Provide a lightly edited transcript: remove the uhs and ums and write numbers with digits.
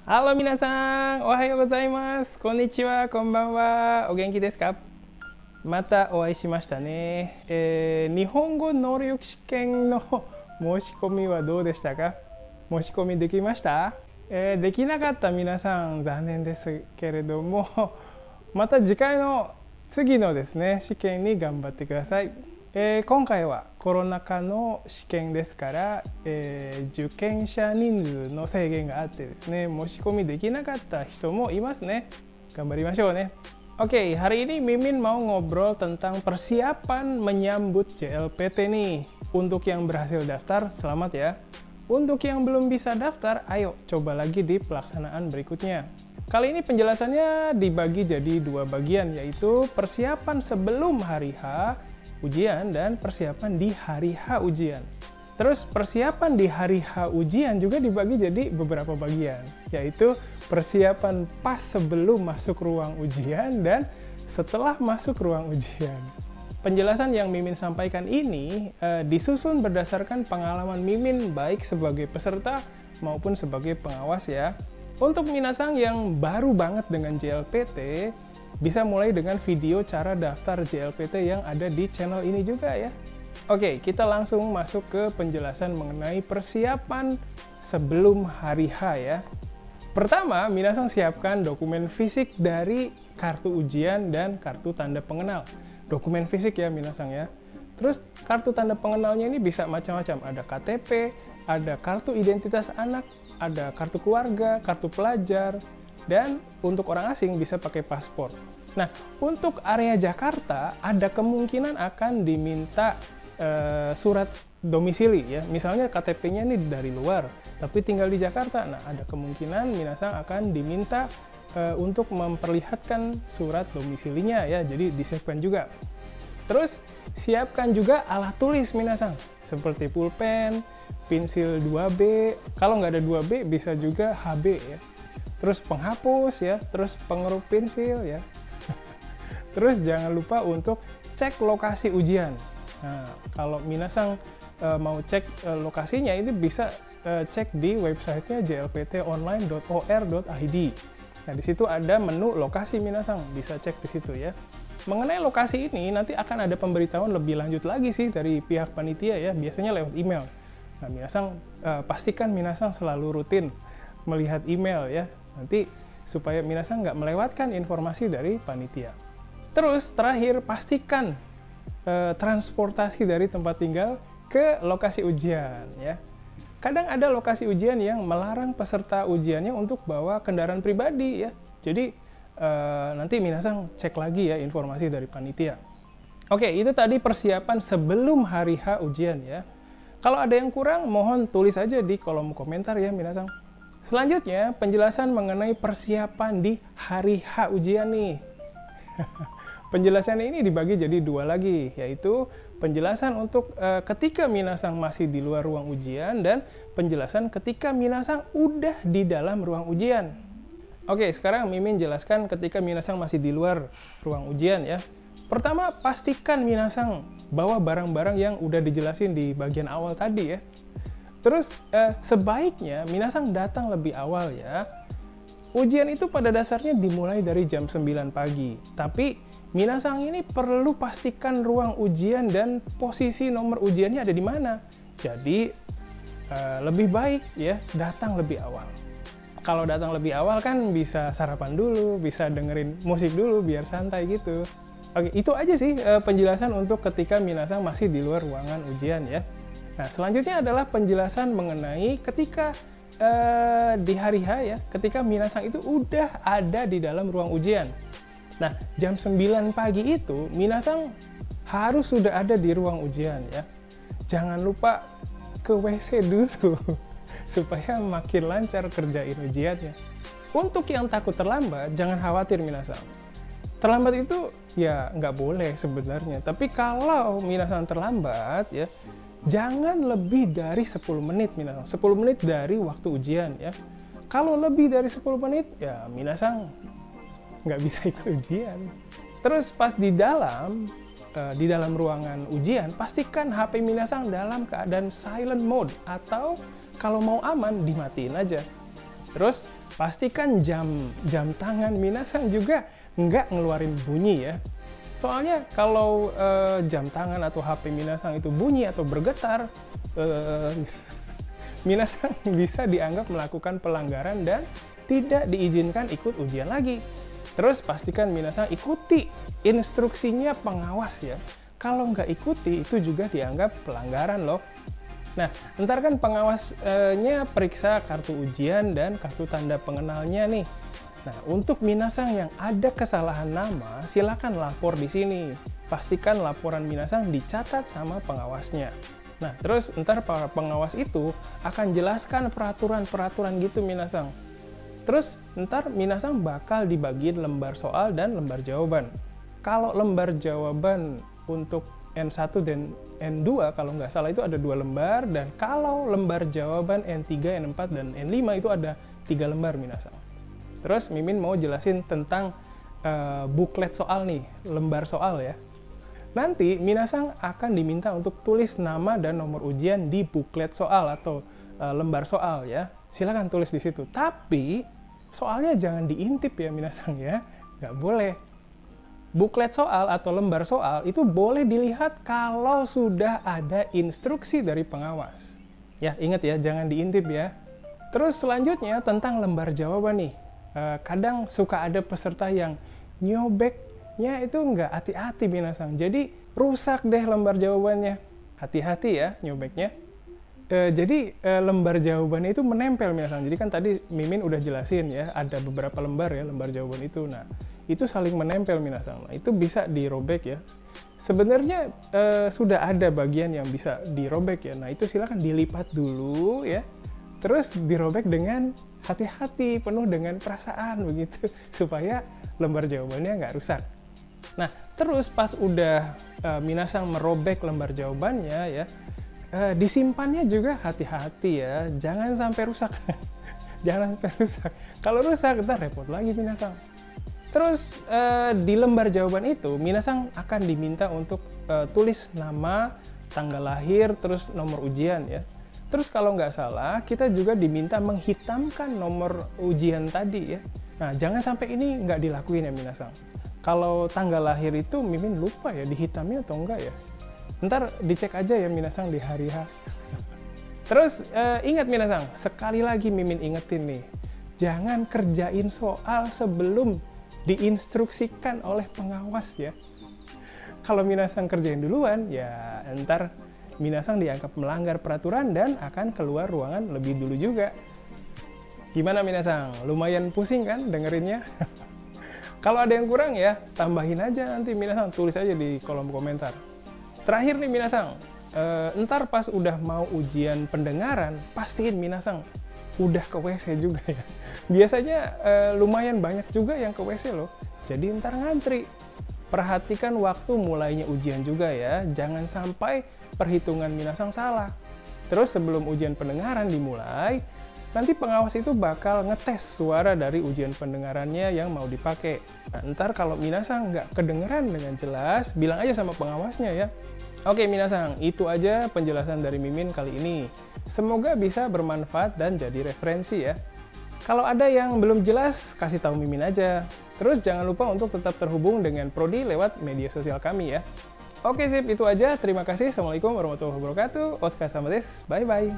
Halo minasan, ohayo gozaimasu, konnichiwa, konbanwa, o genki desu ka? Mata o会いしましたね。日本語能力試験の申し込みはどうでしたか？申し込みできました？できなかった皆さん残念ですけれども、また次のですね、試験に頑張ってください。今回はコロナ禍の試験ですから、受験者人数の制限があってですね、申し込みできなかった人もいますね。頑張りましょうね。Oke, hari ini Mimin mau ngobrol tentang persiapan menyambut JLPT nih. Untuk yang berhasil daftar, selamat ya. Untuk yang belum bisa daftar, ayo coba lagi di pelaksanaan berikutnya. Kali ini penjelasannya dibagi jadi dua bagian, yaitu persiapan sebelum hari H ujian dan persiapan di hari H ujian. Terus persiapan di hari H ujian juga dibagi jadi beberapa bagian, yaitu persiapan pas sebelum masuk ruang ujian dan setelah masuk ruang ujian. Penjelasan yang Mimin sampaikan ini disusun berdasarkan pengalaman Mimin baik sebagai peserta maupun sebagai pengawas ya. Untuk minasang yang baru banget dengan JLPT, bisa mulai dengan video cara daftar JLPT yang ada di channel ini juga ya. Oke, kita langsung masuk ke penjelasan mengenai persiapan sebelum hari H ya. Pertama, minasang siapkan dokumen fisik dari kartu ujian dan kartu tanda pengenal. Dokumen fisik ya minasang ya. Terus kartu tanda pengenalnya ini bisa macam-macam. Ada KTP, ada kartu identitas anak, ada kartu keluarga, kartu pelajar, dan untuk orang asing bisa pakai paspor. Nah, untuk area Jakarta ada kemungkinan akan diminta surat domisili ya. Misalnya KTP-nya ini dari luar, tapi tinggal di Jakarta. Nah, ada kemungkinan minasang akan diminta untuk memperlihatkan surat domisilinya ya. Jadi disiapkan juga. Terus siapkan juga alat tulis minasang, seperti pulpen, pensil 2B. Kalau nggak ada 2B bisa juga HB ya. Terus penghapus ya, terus pengeruk pensil ya. Terus jangan lupa untuk cek lokasi ujian. Nah, kalau minasang mau cek lokasinya, ini bisa cek di websitenya jlptonline.or.id. Nah, di situ ada menu lokasi minasang, bisa cek di situ ya. Mengenai lokasi ini nanti akan ada pemberitahuan lebih lanjut lagi sih dari pihak panitia ya, biasanya lewat email. Nah, minasang pastikan minasang selalu rutin melihat email ya, nanti supaya minasang nggak melewatkan informasi dari panitia. Terus terakhir, pastikan transportasi dari tempat tinggal ke lokasi ujian ya. Kadang ada lokasi ujian yang melarang peserta ujiannya untuk bawa kendaraan pribadi ya. Jadi nanti minasang cek lagi ya informasi dari panitia. Oke, itu tadi persiapan sebelum hari H ujian ya. Kalau ada yang kurang, mohon tulis aja di kolom komentar ya minasang. Selanjutnya, penjelasan mengenai persiapan di hari H ujian nih. Penjelasan ini dibagi jadi dua lagi, yaitu penjelasan untuk ketika minasang masih di luar ruang ujian dan penjelasan ketika minasang udah di dalam ruang ujian. Oke, sekarang Mimin jelaskan ketika minasang masih di luar ruang ujian ya. Pertama, pastikan minasang bawa barang-barang yang udah dijelasin di bagian awal tadi ya. Terus sebaiknya minasang datang lebih awal ya. Ujian itu pada dasarnya dimulai dari jam 9 pagi. Tapi minasang ini perlu pastikan ruang ujian dan posisi nomor ujiannya ada di mana. Jadi lebih baik ya datang lebih awal. Kalau datang lebih awal kan bisa sarapan dulu, bisa dengerin musik dulu biar santai gitu. Oke, itu aja sih penjelasan untuk ketika minasang masih di luar ruangan ujian ya. Nah, selanjutnya adalah penjelasan mengenai ketika di hari H ya, ketika minasang itu udah ada di dalam ruang ujian. Nah, jam 9 pagi itu minasang harus sudah ada di ruang ujian ya. Jangan lupa ke WC dulu supaya makin lancar kerjain ujiannya. Untuk yang takut terlambat, jangan khawatir minasang. Terlambat itu ya nggak boleh sebenarnya, tapi kalau minasang terlambat ya, jangan lebih dari 10 menit minasang. 10 menit dari waktu ujian ya. Kalau lebih dari 10 menit ya minasang nggak bisa ikut ujian. Terus pas di dalam ruangan ujian, pastikan HP minasang dalam keadaan silent mode atau kalau mau aman dimatiin aja. Terus pastikan jam tangan minasang juga nggak ngeluarin bunyi ya. Soalnya kalau jam tangan atau HP minasang itu bunyi atau bergetar, minasang bisa dianggap melakukan pelanggaran dan tidak diizinkan ikut ujian lagi. Terus pastikan minasang ikuti instruksinya pengawas ya. Kalau nggak ikuti itu juga dianggap pelanggaran loh. Nah, ntar kan pengawasnya periksa kartu ujian dan kartu tanda pengenalnya nih. Nah, untuk minasang yang ada kesalahan nama, silakan lapor di sini. Pastikan laporan minasang dicatat sama pengawasnya. Nah, terus ntar para pengawas itu akan jelaskan peraturan-peraturan gitu minasang. Terus ntar minasang bakal dibagiin lembar soal dan lembar jawaban. Kalau lembar jawaban untuk N1 dan N2 kalau nggak salah itu ada 2 lembar, dan kalau lembar jawaban N3, N4, dan N5 itu ada 3 lembar minasang. Terus Mimin mau jelasin tentang buklet soal nih, lembar soal ya. Nanti minasang akan diminta untuk tulis nama dan nomor ujian di buklet soal atau lembar soal ya. Silakan tulis di situ. Tapi soalnya jangan diintip ya minasang ya, nggak boleh. Buklet soal atau lembar soal itu boleh dilihat kalau sudah ada instruksi dari pengawas. Ya ingat ya, jangan diintip ya. Terus selanjutnya tentang lembar jawaban nih. Kadang suka ada peserta yang nyobeknya itu nggak hati-hati minasang. Jadi rusak deh lembar jawabannya. Hati-hati ya nyobeknya. Jadi lembar jawabannya itu menempel minasang. Jadi kan tadi Mimin udah jelasin ya, ada beberapa lembar ya lembar jawaban itu. Nah, itu saling menempel minasang. Nah, itu bisa dirobek ya. Sebenarnya sudah ada bagian yang bisa dirobek ya. Nah, itu silakan dilipat dulu ya. Terus dirobek dengan hati-hati, penuh dengan perasaan begitu, supaya lembar jawabannya nggak rusak. Nah, terus pas udah minasang merobek lembar jawabannya ya, disimpannya juga hati-hati ya, jangan sampai rusak. Jangan sampai rusak. Kalau rusak, ntar repot lagi minasang. Terus di lembar jawaban itu, minasang akan diminta untuk tulis nama, tanggal lahir, terus nomor ujian ya. Terus kalau nggak salah, kita juga diminta menghitamkan nomor ujian tadi ya. Nah, jangan sampai ini nggak dilakuin ya minasang. Kalau tanggal lahir itu Mimin lupa ya, dihitamnya atau enggak ya. Ntar dicek aja ya minasang di hari H. Terus ingat minasang, sekali lagi Mimin ingetin nih, jangan kerjain soal sebelum diinstruksikan oleh pengawas ya. Kalau minasang kerjain duluan, ya ntar minasang dianggap melanggar peraturan dan akan keluar ruangan lebih dulu juga. Gimana minasang? Lumayan pusing kan dengerinnya? Kalau ada yang kurang ya, tambahin aja nanti minasang, tulis aja di kolom komentar. Terakhir nih minasang, ntar pas udah mau ujian pendengaran, pastiin minasang udah ke WC juga ya. Biasanya lumayan banyak juga yang ke WC loh, jadi ntar ngantri. Perhatikan waktu mulainya ujian juga ya, jangan sampai perhitungan minasang salah. Terus sebelum ujian pendengaran dimulai, nanti pengawas itu bakal ngetes suara dari ujian pendengarannya yang mau dipakai. Nah, ntar kalau minasang nggak kedengeran dengan jelas, bilang aja sama pengawasnya ya. Oke minasang, itu aja penjelasan dari Mimin kali ini. Semoga bisa bermanfaat dan jadi referensi ya. Kalau ada yang belum jelas, kasih tahu Mimin aja. Terus jangan lupa untuk tetap terhubung dengan Prodi lewat media sosial kami ya. Oke sip, itu aja. Terima kasih. Assalamualaikum warahmatullahi wabarakatuh. Oscar Samates. Bye-bye.